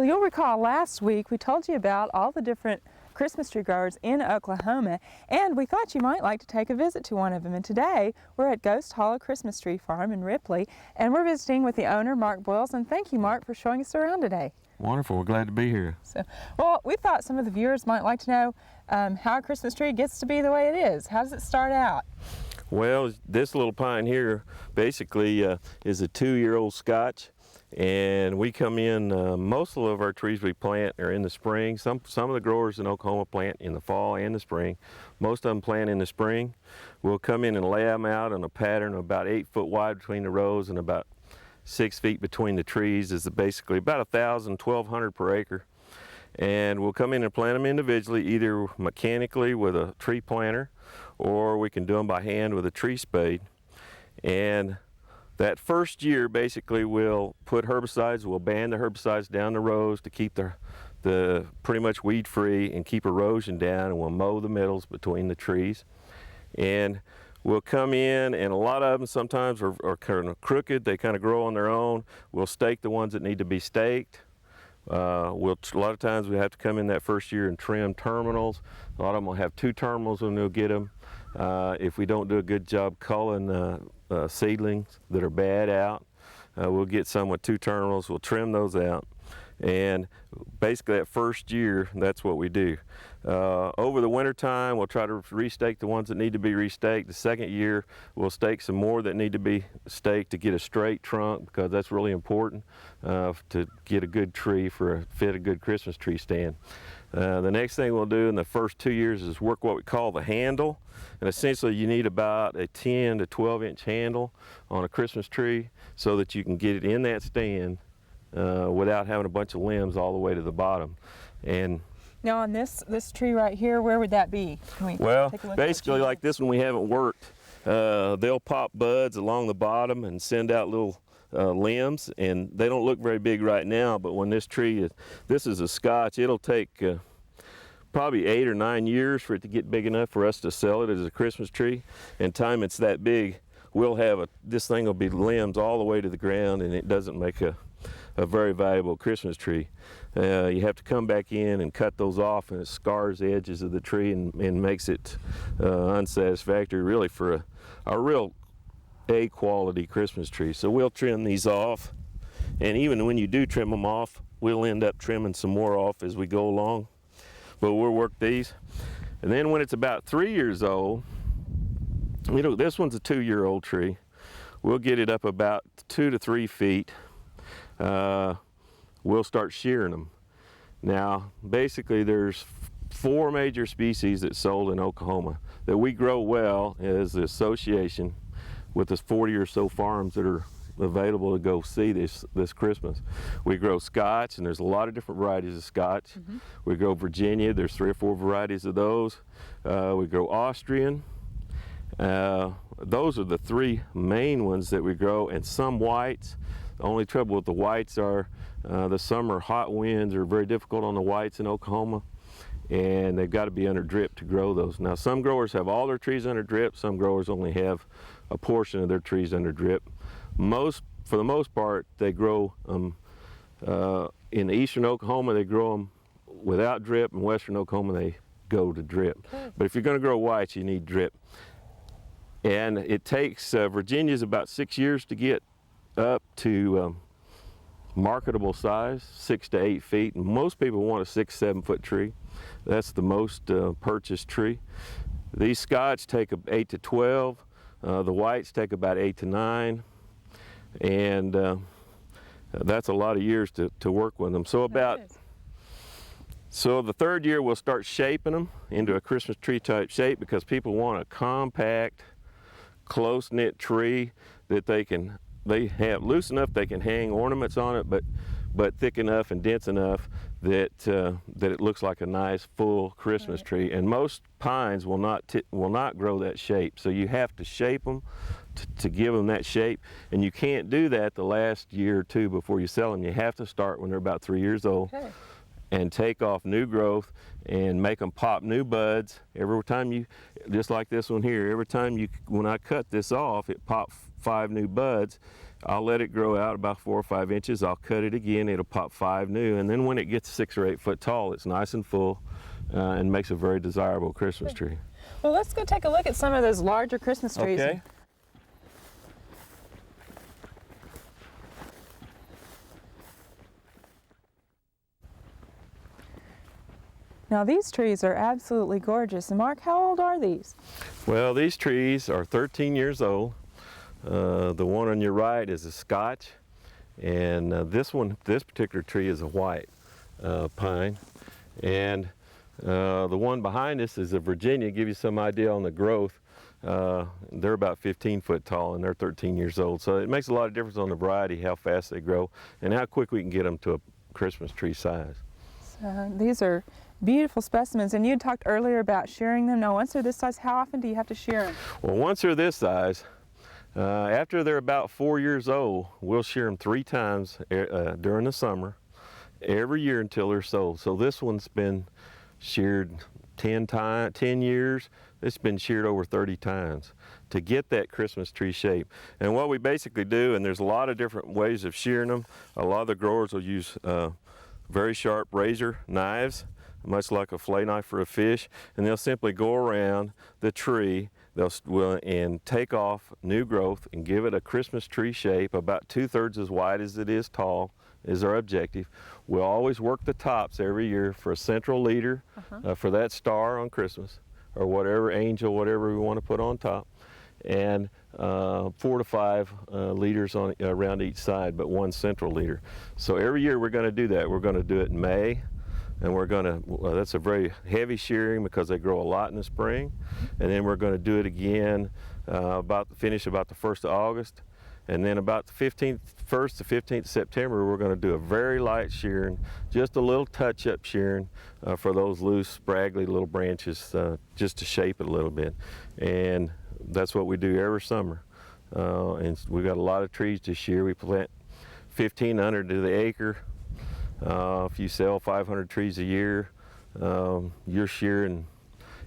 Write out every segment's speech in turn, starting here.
you'll recall last week we told you about all the different Christmas tree growers in Oklahoma, and we thought you might like to take a visit to one of them. And today we're at Ghost Hollow Christmas Tree Farm in Ripley, and we're visiting with the owner, Mark Boyles. And thank you, Mark, for showing us around today. Wonderful. We're glad to be here. So, well, we thought some of the viewers might like to know how a Christmas tree gets to be the way it is. How does it start out? Well, this little pine here basically is a 2-year-old Scotch, and we come in, most of our trees we plant are in the spring. Some of the growers in Oklahoma plant in the fall and the spring. Most of them plant in the spring. We'll come in and lay them out on a pattern of about 8 foot wide between the rows and about 6 feet between the trees. Is basically about 1,000, 1,200 per acre. And we'll come in and plant them individually, either mechanically with a tree planter, or we can do them by hand with a tree spade. And that first year, basically, we'll put herbicides. We'll band the herbicides down the rows to keep the pretty much weed free and keep erosion down, and we'll mow the middles between the trees. And we'll come in, and a lot of them sometimes are kind of crooked. They kind of grow on their own. We'll stake the ones that need to be staked. A lot of times we have to come in that first year and trim terminals. A lot of them will have 2 terminals when we'll get them. If we don't do a good job culling seedlings that are bad out, we'll get some with 2 terminals. We'll trim those out. And basically that first year, that's what we do. Over the winter time, we'll try to restake the ones that need to be restaked. The second year, we'll stake some more that need to be staked to get a straight trunk, because that's really important to get a good tree fit a good Christmas tree stand. The next thing we'll do in the first 2 years is work what we call the handle. And essentially you need about a 10 to 12 inch handle on a Christmas tree so that you can get it in that stand without having a bunch of limbs all the way to the bottom. And now on this tree right here, where would that be? Well, basically like this one we haven't worked. They'll pop buds along the bottom and send out little limbs, and they don't look very big right now, but when this is a Scotch, it'll take probably 8 or 9 years for it to get big enough for us to sell it as a Christmas tree. And time it's that big, we'll have this thing will be limbs all the way to the ground, and it doesn't make a very valuable Christmas tree. You have to come back in and cut those off, and it scars the edges of the tree and makes it unsatisfactory really for a real A-quality Christmas tree. So we'll trim these off, and even when you do trim them off, we'll end up trimming some more off as we go along. But we'll work these. And then when it's about 3 years old, this one's a 2-year-old tree. We'll get it up about 2 to 3 feet. We'll start shearing them. Now, basically there's 4 major species that's sold in Oklahoma that we grow well as the association with the 40 or so farms that are available to go see this Christmas. We grow Scotch, and there's a lot of different varieties of Scotch. Mm-hmm. We grow Virginia, there's 3 or 4 varieties of those. We grow Austrian. Those are the 3 main ones that we grow, and some whites. The only trouble with the whites are the summer hot winds are very difficult on the whites in Oklahoma, and they've got to be under drip to grow those. Now some growers have all their trees under drip, some growers only have a portion of their trees under drip. For the most part, they grow in eastern Oklahoma, they grow them without drip, and western Oklahoma they go to drip. Okay. But if you're going to grow whites, you need drip. And it takes, Virginia's about 6 years to get up to marketable size, 6 to 8 feet. And most people want a 6, 7 foot tree. That's the most purchased tree. These Scotch take 8 to 12. The whites take about 8 to 9. And that's a lot of years to work with them. So the 3rd year we'll start shaping them into a Christmas tree type shape, because people want a compact, close-knit tree that they have loose enough they can hang ornaments on it, but thick enough and dense enough that it looks like a nice full Christmas tree. And most pines will not grow that shape, so you have to shape them to give them that shape, and you can't do that the last year or 2 before you sell them. You have to start when they're about 3 years old. Okay. And take off new growth and make them pop new buds. Every time just like this one here, when I cut this off, it popped 5 new buds, I'll let it grow out about 4 or 5 inches. I'll cut it again. It'll pop 5 new. And then when it gets 6 or 8 foot tall, it's nice and full and makes a very desirable Christmas tree. Well, let's go take a look at some of those larger Christmas trees. Okay. Now these trees are absolutely gorgeous. And Mark, how old are these? Well, these trees are 13 years old. The one on your right is a Scotch, and this particular tree is a white pine. And the one behind us is a Virginia. Give you some idea on the growth. They're about 15 foot tall and they're 13 years old. So it makes a lot of difference on the variety, how fast they grow, and how quick we can get them to a Christmas tree size. So these are beautiful specimens, and you had talked earlier about shearing them. Now once they're this size, how often do you have to shear them? Well, once they're this size, after they're about 4 years old, we'll shear them 3 times during the summer, every year until they're sold. So this one's been sheared 10 years. It's been sheared over 30 times to get that Christmas tree shape. And what we basically do, and there's a lot of different ways of shearing them. A lot of the growers will use very sharp razor knives, much like a fillet knife for a fish, and they'll simply go around the tree and take off new growth and give it a Christmas tree shape about 2/3 as wide as it is tall is our objective. We'll always work the tops every year for a central leader for that star on Christmas, or whatever angel, whatever we want to put on top, and 4 to 5 leaders on around each side, but one central leader. So every year we're going to do that. We're going to do it in May, and we're going to, that's a very heavy shearing because they grow a lot in the spring, and then we're going to do it again finish about the 1st of August, and then about the 1st to 15th of September we're going to do a very light shearing, just a little touch-up shearing for those loose, spraggly little branches, just to shape it a little bit. And that's what we do every summer. And we've got a lot of trees to shear. We plant 1,500 to the acre. If you sell 500 trees a year, you're shearing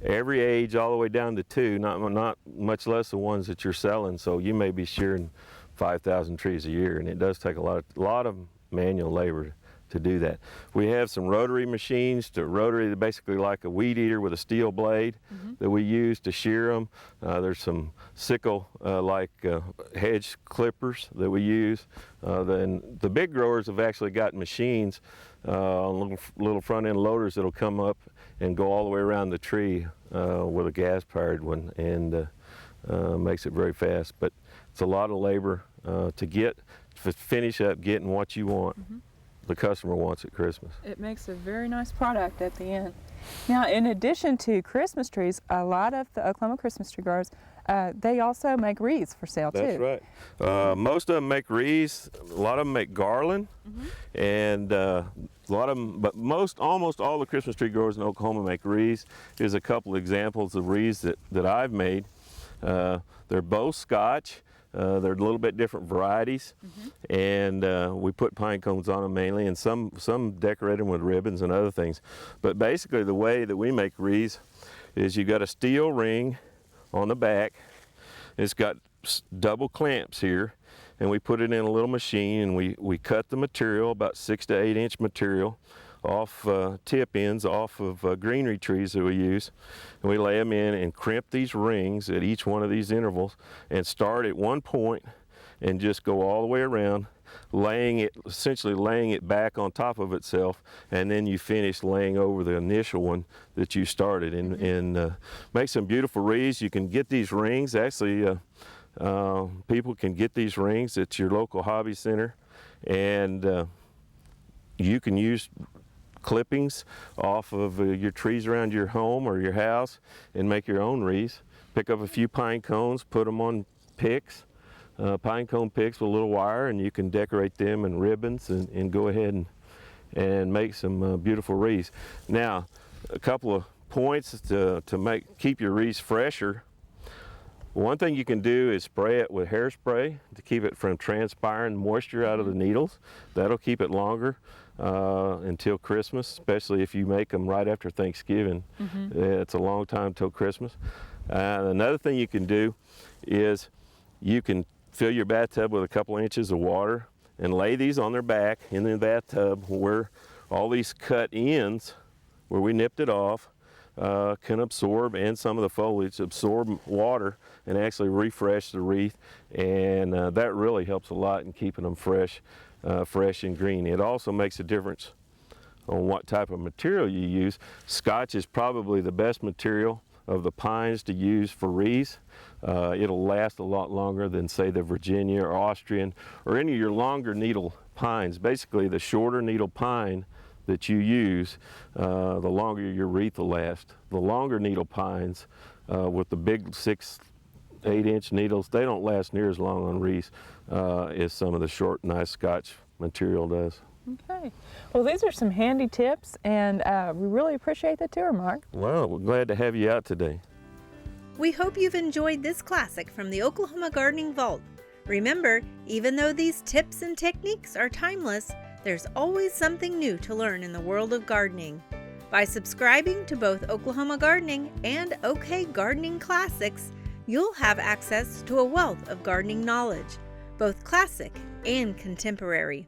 every age all the way down to 2, not much less the ones that you're selling. So you may be shearing 5,000 trees a year, and it does take a lot of manual labor to do that. We have some rotary machines, basically like a weed eater with a steel blade that we use to shear them. There's some sickle like hedge clippers that we use. Then the big growers have actually got machines on little front end loaders that'll come up and go all the way around the tree with a gas powered one, and makes it very fast. But it's a lot of labor to finish up getting what you want. The customer wants at Christmas. It makes a very nice product at the end. Now, in addition to Christmas trees, a lot of the Oklahoma Christmas tree growers, they also make wreaths for sale too. That's right. Most of them make wreaths. A lot of them make garland, and a lot of them, but almost all the Christmas tree growers in Oklahoma make wreaths. Here's a couple examples of wreaths that I've made. They're both Scotch. They're a little bit different varieties, and we put pine cones on them mainly, and some decorate them with ribbons and other things. But basically the way that we make wreaths is you've got a steel ring on the back. It's got double clamps here, and we put it in a little machine, and we cut the material, about 6 to 8 inch material, off tip ends off of greenery trees that we use, and we lay them in and crimp these rings at each one of these intervals, and start at one point and just go all the way around, essentially laying it back on top of itself, and then you finish laying over the initial one that you started, and make some beautiful wreaths. You can get these rings, actually people can get these rings at your local hobby center, and you can use clippings off of your trees around your home or your house and make your own wreaths. Pick up a few pine cones, put them on picks, pine cone picks with a little wire, and you can decorate them in ribbons and go ahead and make some beautiful wreaths. Now, a couple of points to keep your wreaths fresher. One thing you can do is spray it with hairspray to keep it from transpiring moisture out of the needles. That'll keep it longer until Christmas, especially if you make them right after Thanksgiving. It's a long time till Christmas. Another thing you can do is you can fill your bathtub with a couple inches of water and lay these on their back in the bathtub where all these cut ends, where we nipped it off, can absorb, and some of the foliage absorb water and actually refresh the wreath, and that really helps a lot in keeping them fresh and green. It also makes a difference on what type of material you use. Scotch is probably the best material of the pines to use for wreaths. It'll last a lot longer than, say, the Virginia or Austrian or any of your longer needle pines. Basically, the shorter needle pine that you use, the longer your wreath will last. The longer needle pines with the big 6-8 inch needles, they don't last near as long on wreaths as some of the short, nice Scotch material does. Okay. Well, these are some handy tips, and we really appreciate the tour, Mark. Well, we're glad to have you out today. We hope you've enjoyed this classic from the Oklahoma Gardening Vault. Remember, even though these tips and techniques are timeless, there's always something new to learn in the world of gardening. By subscribing to both Oklahoma Gardening and OK Gardening Classics, you'll have access to a wealth of gardening knowledge, both classic and contemporary.